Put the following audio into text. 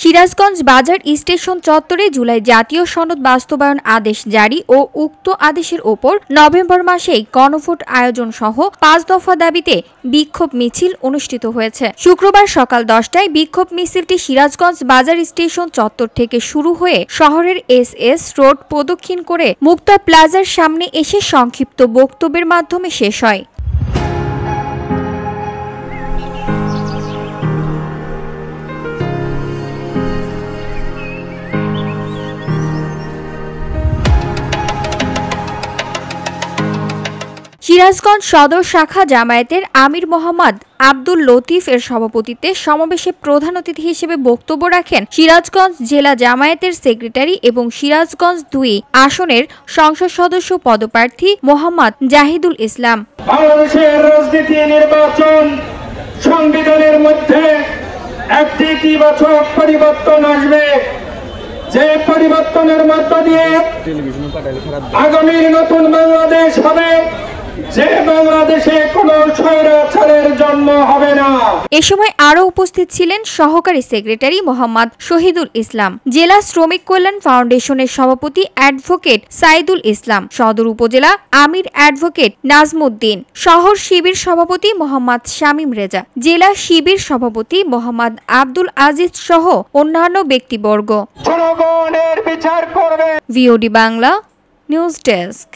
সিরাজগঞ্জ বাজার স্টেশন চত্বরে জুলাই জাতীয় সনদ বাস্তবায়ন আদেশ জারি ও উক্ত আদেশের ওপর নভেম্বর মাসেই গণভোট আয়োজন সহ ৫ দফা দাবিতে বিক্ষোভ মিছিল অনুষ্ঠিত হয়েছে। শুক্রবার সকাল ১০টায় বিক্ষোভ মিছিলটি সিরাজগঞ্জ বাজার স্টেশন চত্বর থেকে শুরু হয়ে শহরের এস রোড প্রদক্ষিণ করে মুক্তা প্লাজার সামনে এসে সংক্ষিপ্ত বক্তব্যের মাধ্যমে শেষ হয়। সিরাজগঞ্জ সদর শাখা জামায়াতের আমির মোহাম্মদ আব্দুল লতিফ এর সভাপতিত্বে সমাবেশে প্রধান অতিথি হিসেবে বক্তব্য রাখেন সিরাজগঞ্জ জেলা জামায়াতের সেক্রেটারি এবং সিরাজগঞ্জ ২ আসনের সংসদ সদস্য পদপ্রার্থী মোহাম্মদ জাহিদুল ইসলাম। বাংলাদেশের রাজনীতি নির্বাচন সংবিধানের মধ্যে একটি ইতিবাচক পরিবর্তন আসবে, যে পরিবর্তনের মধ্য দিয়ে আগামীর নতুন বাংলাদেশ হবে, যে বাংলাদেশে কোনো স্বৈরাচারের জন্ম হবে না। এ সময় আরো উপস্থিত ছিলেন সহকারী সেক্রেটারি মোহাম্মদ শহীদুল ইসলাম, জেলা শ্রমিক কল্যাণ ফাউন্ডেশনের সভাপতি অ্যাডভোকেট সাইদুল ইসলাম, সদর উপজেলা আমির অ্যাডভোকেট নাজমুদ্দিন, শহর শিবির সভাপতি মোহাম্মদ শামীম রেজা, জেলা শিবির সভাপতি মোহাম্মদ আব্দুল আজিজ সহ অন্যান্য ব্যক্তিবর্গ। জনগণের বিচার করবে। VOD Bangla news desk.